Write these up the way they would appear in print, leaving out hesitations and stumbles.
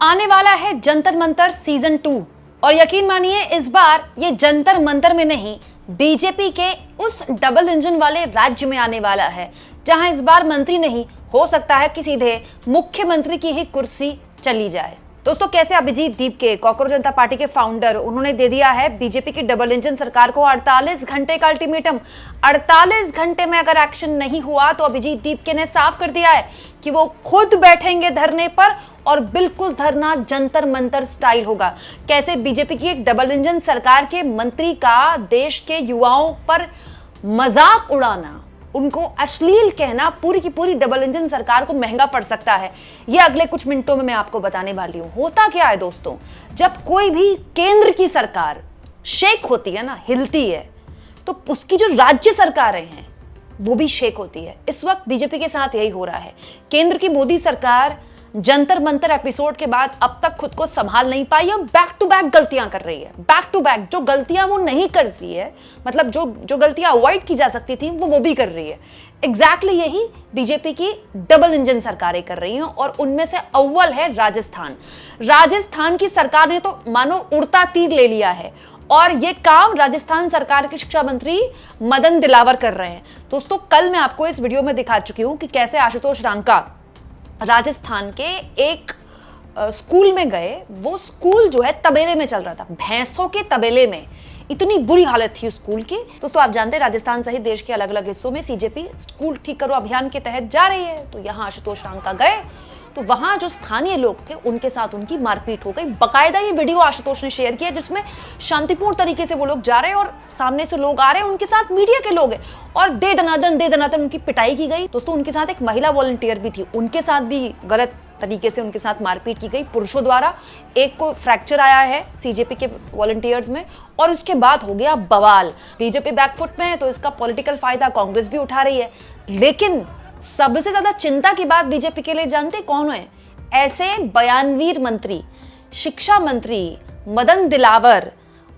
आने वाला है जंतर मंतर सीजन 2 और यकीन मानिए इस बार ये जंतर मंतर में नहीं, बीजेपी के उस डबल इंजन वाले राज्य में आने वाला है जहां इस बार मंत्री नहीं, हो सकता है कि सीधे मुख्यमंत्री की ही कुर्सी चली जाए। दोस्तों, कैसे अभिजीत दीप के कॉकरोच जनता पार्टी के फाउंडर, उन्होंने दे दिया है बीजेपी की डबल इंजन सरकार को 48 घंटे का अल्टीमेटम। 48 घंटे में अगर एक्शन नहीं हुआ तो अभिजीत दीप के ने साफ कर दिया है कि वो खुद बैठेंगे धरने पर और बिल्कुल धरना जंतर मंतर स्टाइल होगा। कैसे बीजेपी की एक डबल इंजन सरकार के मंत्री का देश के युवाओं पर मजाक उड़ाना, उनको अश्लील कहना पूरी की पूरी डबल इंजन सरकार को महंगा पड़ सकता है। यह अगले कुछ मिनटों में मैं आपको बताने वाली हूं। होता क्या है दोस्तों, जब कोई भी केंद्र की सरकार शेक होती है ना, हिलती है, तो उसकी जो राज्य सरकारें हैं वो भी शेक होती है। इस वक्त बीजेपी के साथ यही हो रहा है। केंद्र की मोदी सरकार जंतर मंतर एपिसोड के बाद अब तक खुद को संभाल नहीं पाई और बैक टू बैक गलतियां कर रही है। बैक टू बैक जो गलतियां वो नहीं करती है, मतलब जो गलतियां अवॉइड की जा सकती थी वो भी कर रही है। एग्जैक्टली यही बीजेपी की डबल इंजन सरकारें कर रही हैं और उनमें से अव्वल है राजस्थान। राजस्थान की सरकार ने तो मानो उड़ता तीर ले लिया है और ये काम राजस्थान सरकार के शिक्षा मंत्री मदन दिलावर कर रहे हैं। दोस्तों, कल मैं आपको इस वीडियो में दिखा चुकी हूं कि कैसे आशुतोष रांका राजस्थान के एक स्कूल में गए। वो स्कूल जो है तबेले में चल रहा था, भैंसों के तबेले में। इतनी बुरी हालत थी उस स्कूल की। दोस्तों, आप जानते हैं राजस्थान सहित देश के अलग अलग हिस्सों में सीजेपी स्कूल ठीक करो अभियान के तहत जा रही है। तो यहाँ आशुतोष रांका गए तो वहां जो स्थानीय लोग थे उनके साथ उनकी मारपीट हो गई। बकायदा ये वीडियो आशुतोष ने शेयर किया जिसमें शांतिपूर्ण तरीके से वो लोग जा रहे हैं और सामने से लोग आ रहे हैं, उनके साथ मीडिया के लोग हैं और दे दनादन उनकी पिटाई की गई। दोस्तों, उनके साथ एक महिला वॉलंटियर भी थी, उनके साथ भी गलत तरीके से उनके साथ मारपीट की गई पुरुषों द्वारा। एक को फ्रैक्चर आया है सीजेपी के वॉलंटियर्स में और उसके बाद हो गया बवाल। बीजेपी बैकफुट में है तो इसका पॉलिटिकल फायदा कांग्रेस भी उठा रही है। लेकिन सबसे ज्यादा चिंता की बात बीजेपी के लिए जानते कौन है? ऐसे बयानवीर मंत्री, शिक्षा मंत्री मदन दिलावर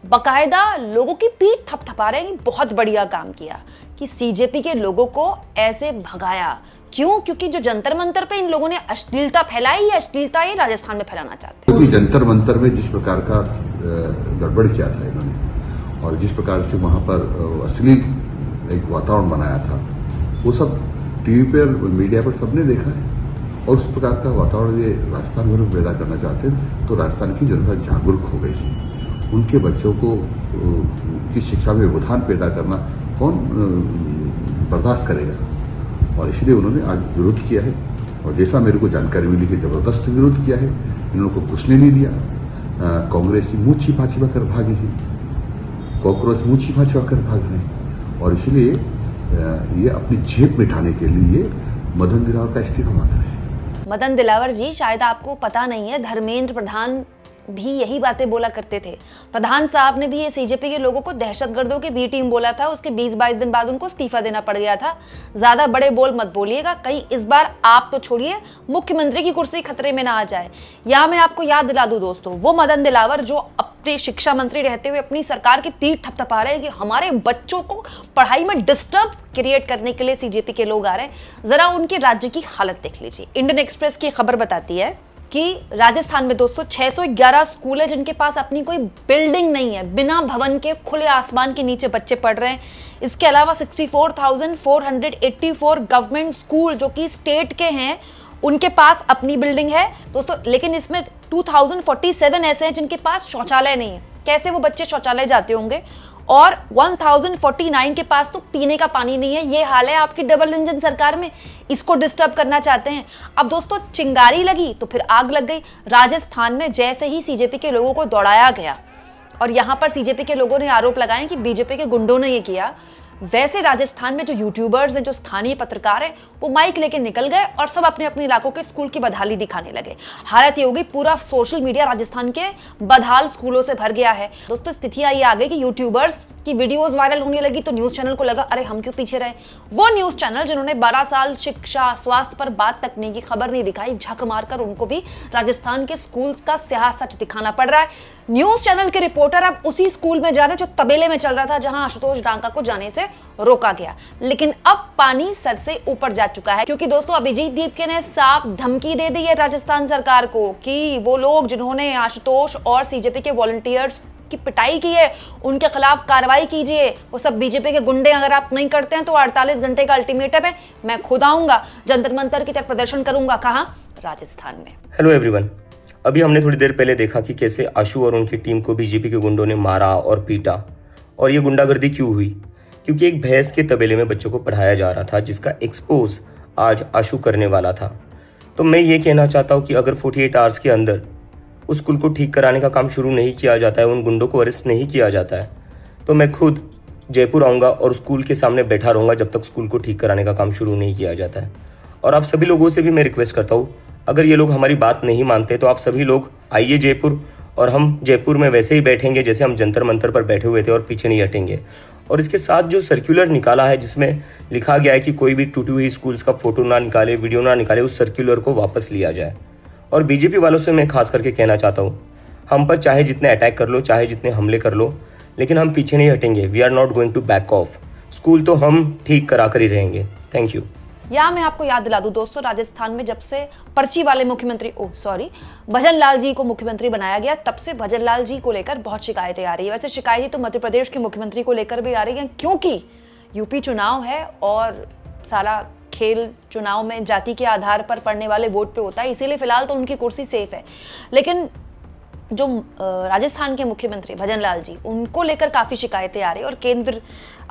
बकायदा लोगों की पीठ थपथपा रहे हैं। बहुत बढ़िया काम किया कि सीजेपी के लोगों को ऐसे भगाया। क्यों? क्योंकि जो जंतर मंतर पे इन लोगों ने अश्लीलता फैलाई, ये अश्लीलता ये राजस्थान में फैलाना चाहते हैं। क्योंकि जंतर मंतर में जिस प्रकार का गड़बड़ किया था इन्होंने और जिस प्रकार से वहां पर अश्लील एक वातावरण बनाया था, वो सब टीवी पर मीडिया पर सबने देखा है और उस प्रकार का वातावरण ये राजस्थान भर में पैदा करना चाहते हैं। तो राजस्थान की जनता जागरूक हो गई है। उनके बच्चों को की शिक्षा में व्यवधान पैदा करना कौन बर्दाश्त करेगा? और इसलिए उन्होंने आज विरोध किया है और जैसा मेरे को जानकारी मिली कि जबरदस्त विरोध किया है। इन्होंने को घुसने नहीं दिया। कांग्रेसी मुंह छिपा छिपा कर भागी है, कॉकरोच मुंह छिपा छिपा कर भाग रहे हैं और इसलिए ये अपनी जेब मिटाने के लिए मदन दिलावर का इस्तीफा मांग रहे हैं। मदन दिलावर जी, शायद आपको पता नहीं है, धर्मेंद्र प्रधान भी यही बातें बोला करते थे। प्रधान साहब ने भी ये सीजेपी के लोगों को दहशतगर्दों की बी टीम बोला था। उसके 20-22 दिन बाद उनको इस्तीफा देना पड़ गया था। ज्यादा बड़े बोल मत बोलिएगा, कहीं इस बार आप तो छोड़िए मुख्यमंत्री की कुर्सी खतरे में ना आ जाए। यहाँ मैं आपको याद दिला दूं दोस्तों, वो मदन दिलावर जो अपने शिक्षा मंत्री रहते हुए अपनी सरकार की पीठ थपथपा रहे हैं कि हमारे बच्चों को पढ़ाई में डिस्टर्ब क्रिएट करने के लिए सीजेपी के लोग आ रहे हैं। जरा उनके राज्य की हालत देख लीजिए। इंडियन एक्सप्रेस की खबर बताती है कि राजस्थान में दोस्तों 611 स्कूल है जिनके पास अपनी कोई बिल्डिंग नहीं है। बिना भवन के खुले आसमान के नीचे बच्चे पढ़ रहे हैं। इसके अलावा 64,484 गवर्नमेंट स्कूल जो कि स्टेट के हैं उनके पास अपनी बिल्डिंग है दोस्तों। लेकिन इसमें 2047 ऐसे हैं जिनके पास शौचालय नहीं है। कैसे वो बच्चे शौचालय जाते होंगे? और 1049 के पास तो पीने का पानी नहीं है। ये हाल है आपकी डबल इंजन सरकार में। इसको डिस्टर्ब करना चाहते हैं। अब दोस्तों, चिंगारी लगी तो फिर आग लग गई। राजस्थान में जैसे ही सीजेपी के लोगों को दौड़ाया गया और यहां पर सीजेपी के लोगों ने आरोप लगाए कि बीजेपी के गुंडों ने ये किया, वैसे राजस्थान में जो यूट्यूबर्स हैं, जो स्थानीय पत्रकार हैं, वो माइक लेके निकल गए और सब अपने अपने इलाकों के स्कूल की बदहाली दिखाने लगे। हालत ये हो गई, पूरा सोशल मीडिया राजस्थान के बदहाल स्कूलों से भर गया है। दोस्तों, स्थितियां ये आ गई कि यूट्यूबर्स कि वीडियोस वायरल होने लगी तो न्यूज चैनल को लगा अरे हम क्यों पीछे रहे। वो न्यूज चैनल जिन्होंने 12 साल शिक्षा स्वास्थ्य पर बात तक नहीं की, खबर नहीं दिखाई, झक मारकर उनको भी राजस्थान के स्कूल्स का स्याह सच दिखाना पड़ रहा है। न्यूज चैनल के रिपोर्टर अब उसी स्कूल में जा रहे हैं जो तबेले में चल रहा था, जहां आशुतोष डांका को जाने से रोका गया। लेकिन अब पानी सर से ऊपर जा चुका है, क्योंकि दोस्तों अभिजीत दीपके ने साफ धमकी दे दी है राजस्थान सरकार को कि वो लोग जिन्होंने आशुतोष और सीजेपी के वॉलंटियर्स की पिटाई की है उनके खिलाफ कार्रवाई कीजिए। वो सब बीजेपी के गुंडे, अगर आप नहीं करते हैं तो 48 घंटे का अल्टीमेटम है, मैं खुद आऊंगा, जंतर मंतर की तरफ प्रदर्शन करूंगा। कहां? राजस्थान में। हेलो एवरीवन, अभी हमने थोड़ी देर पहले देखा कि कैसे आशु और उनकी टीम को बीजेपी के गुंडों ने मारा और पीटा। और ये गुंडागर्दी क्यों हुई? क्योंकि एक भैंस के तबेले में बच्चों को पढ़ाया जा रहा था, जिसका एक्सपोज आज आशु करने वाला था। तो मैं ये कहना चाहता हूँ कि अगर 48 आवर्स के अंदर उस स्कूल को ठीक कराने का काम शुरू नहीं किया जाता है, उन गुंडों को अरेस्ट नहीं किया जाता है, तो मैं खुद जयपुर आऊँगा और स्कूल के सामने बैठा रहूँगा जब तक स्कूल को ठीक कराने का काम शुरू नहीं किया जाता है। और आप सभी लोगों से भी मैं रिक्वेस्ट करता हूँ, अगर ये लोग हमारी बात नहीं मानते तो आप सभी लोग आइए जयपुर, और हम जयपुर में वैसे ही बैठेंगे जैसे हम जंतर मंतर पर बैठे हुए थे और पीछे नहीं हटेंगे। और इसके साथ जो सर्कुलर निकाला है जिसमें लिखा गया है कि कोई भी टूटी हुई स्कूल्स का फोटो ना निकाले, वीडियो ना निकाले, उस सर्कुलर को वापस लिया जाए। और बीजेपी वालों से मैं खास करके कहना चाहता हूँ, हम पर चाहे जितने अटैक कर लो, चाहे जितने हमले कर लो, लेकिन हम पीछे नहीं हटेंगे। We are not going to back off. School तो हम ठीक करा कर ही रहेंगे। Thank you. मैं आपको याद दिला दूं दोस्तों, राजस्थान में जब से पर्ची वाले मुख्यमंत्री भजन लाल जी को मुख्यमंत्री बनाया गया, तब से भजन लाल जी को लेकर बहुत शिकायतें आ रही है। वैसे शिकायतें तो मध्य प्रदेश के मुख्यमंत्री को लेकर भी आ रही हैं, क्योंकि यूपी चुनाव है और सारा खेल चुनाव में जाति के आधार पर पड़ने वाले वोट पे होता है, इसीलिए फिलहाल तो उनकी कुर्सी सेफ है। लेकिन जो राजस्थान के मुख्यमंत्री भजन लाल जी, उनको लेकर काफ़ी शिकायतें आ रही है और केंद्र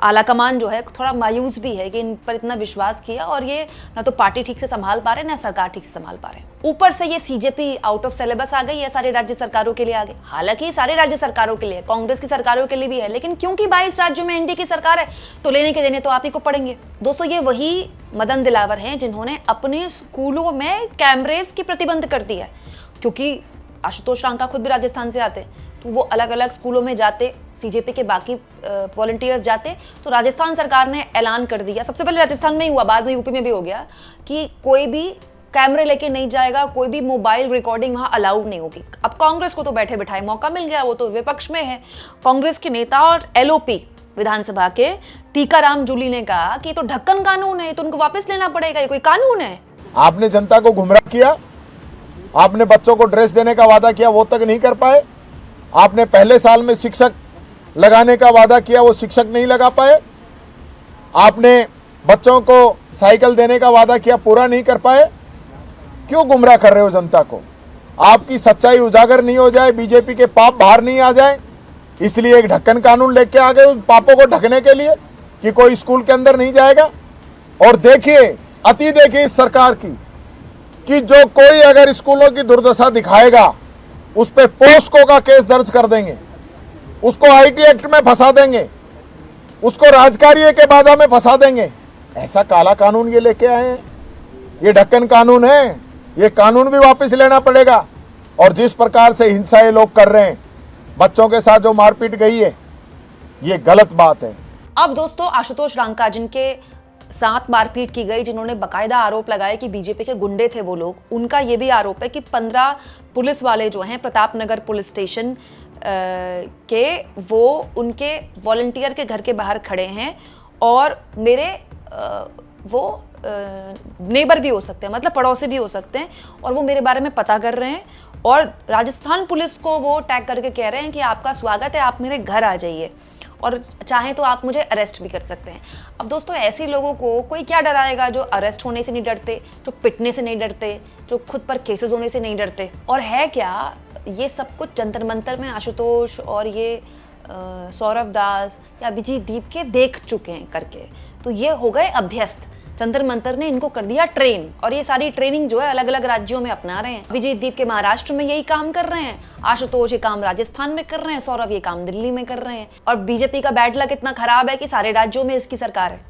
आला कमान जो है थोड़ा मायूस भी है कि इन पर इतना विश्वास किया और ये ना तो पार्टी ठीक से संभाल पा रहे, ना सरकार ठीक से संभाल पा रहे। ऊपर से ये सीजेपी आउट ऑफ सिलेबस आ गई है, सारे राज्य सरकारों के लिए आ गई। हालांकि सारे राज्य सरकारों के लिए, कांग्रेस की सरकारों के लिए भी है, लेकिन क्योंकि 22 राज्यों में एनडीए की सरकार है तो लेने के देने तो आप ही को पड़ेंगे। दोस्तों ये वही मदन दिलावर हैं जिन्होंने अपने स्कूलों में कैमरेज की प्रतिबंध कर दिया है, क्योंकि आशुतोष डांका खुद भी राजस्थान से आते, तो वो अलग अलग स्कूलों में जाते, सीजेपी के बाकी वॉलंटियर्स जाते, तो राजस्थान सरकार ने ऐलान कर दिया, सबसे पहले राजस्थान में ही हुआ, बाद में यूपी में भी हो गया, कि कोई भी कैमरे लेके नहीं जाएगा, कोई भी मोबाइल रिकॉर्डिंग वहाँ अलाउड नहीं होगी। अब कांग्रेस को तो बैठे बिठाए मौका मिल गया, वो तो विपक्ष में है। कांग्रेस के नेता और एलओपी विधानसभा के टीकाराम जूली ने कहा कि ये तो ढक्कन कानून है, तो उनको वापस लेना पड़ेगा, ये कोई कानून है। आपने जनता को गुमराह किया, आपने बच्चों को ड्रेस देने का वादा किया, वो तक नहीं कर पाए। आपने पहले साल में शिक्षक लगाने का वादा किया, वो शिक्षक नहीं लगा पाए। आपने बच्चों को साइकिल देने का वादा किया, पूरा नहीं कर पाए। क्यों गुमराह कर रहे हो जनता को? आपकी सच्चाई उजागर नहीं हो जाए, बीजेपी के पाप बाहर नहीं आ जाए, इसलिए एक ढक्कन कानून लेके आ गए उस पापों को ढकने के लिए कि कोई स्कूल के अंदर नहीं जाएगा। और देखिए, अति देखिए इस सरकार की कि जो कोई अगर स्कूलों की दुर्दशा दिखाएगा उस पर पोस्को का केस दर्ज कर देंगे, उसको आईटी एक्ट में फंसा देंगे, उसको राजकार्य के बाधा में फंसा देंगे। ऐसा काला कानून ये लेके आए हैं, ये ढक्कन कानून है, ये कानून भी वापस लेना पड़ेगा। और जिस प्रकार से हिंसा ये लोग कर रहे हैं, बच्चों के साथ जो मारपीट गई है, ये गलत बात है। अब दोस्तों आशुतोष डांका जिनके साथ मारपीट की गई, जिन्होंने बकायदा आरोप लगाए कि बीजेपी के गुंडे थे वो लोग, उनका ये भी आरोप है कि 15 पुलिस वाले जो हैं प्रतापनगर पुलिस स्टेशन के, वो उनके वॉलंटियर के घर के बाहर खड़े हैं और मेरे वो नेबर भी हो सकते हैं, मतलब पड़ोसी भी हो सकते हैं, और वो मेरे बारे में पता कर रहे हैं और राजस्थान पुलिस को वो टैग करके कह रहे हैं कि आपका स्वागत है, आप मेरे घर आ जाइए और चाहें तो आप मुझे अरेस्ट भी कर सकते हैं। अब दोस्तों ऐसे लोगों को कोई क्या डराएगा जो अरेस्ट होने से नहीं डरते, जो पिटने से नहीं डरते, जो खुद पर केसेस होने से नहीं डरते। और है क्या ये सब कुछ जंतर मंतर में आशुतोष और ये सौरभ दास या अभिजीत दीपके देख चुके हैं करके, तो ये हो गए अभ्यस्त। जंतर मंतर ने इनको कर दिया ट्रेन, और ये सारी ट्रेनिंग जो है अलग अलग राज्यों में अपना रहे हैं। अभिजीत दीपके महाराष्ट्र में यही काम कर रहे हैं, आशुतोष ये काम राजस्थान में कर रहे हैं, सौरभ ये काम दिल्ली में कर रहे हैं। और बीजेपी का बैड लक इतना खराब है कि सारे राज्यों में इसकी सरकार है।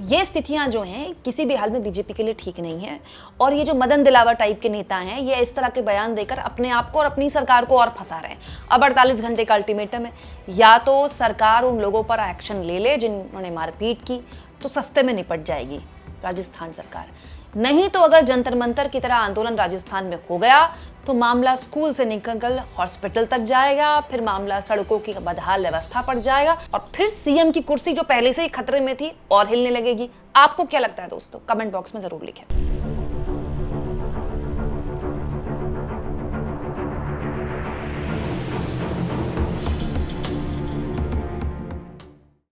ये स्थितियां जो हैं किसी भी हाल में बीजेपी के लिए ठीक नहीं है। और ये जो मदन दिलावर टाइप के नेता हैं, ये इस तरह के बयान देकर अपने आप को और अपनी सरकार को और फंसा रहे हैं। अब 48 घंटे का अल्टीमेटम है, या तो सरकार उन लोगों पर एक्शन ले ले जिन्होंने मारपीट की, तो सस्ते में निपट जाएगी राजस्थान सरकार। नहीं तो अगर जंतर मंतर की तरह आंदोलन राजस्थान में हो गया तो मामला स्कूल से निकलकर हॉस्पिटल तक जाएगा, फिर मामला सड़कों की बदहाल व्यवस्था पर जाएगा, और फिर सीएम की कुर्सी जो पहले से ही खतरे में थी और हिलने लगेगी। आपको क्या लगता है दोस्तों? कमेंट बॉक्स में जरूर लिखें।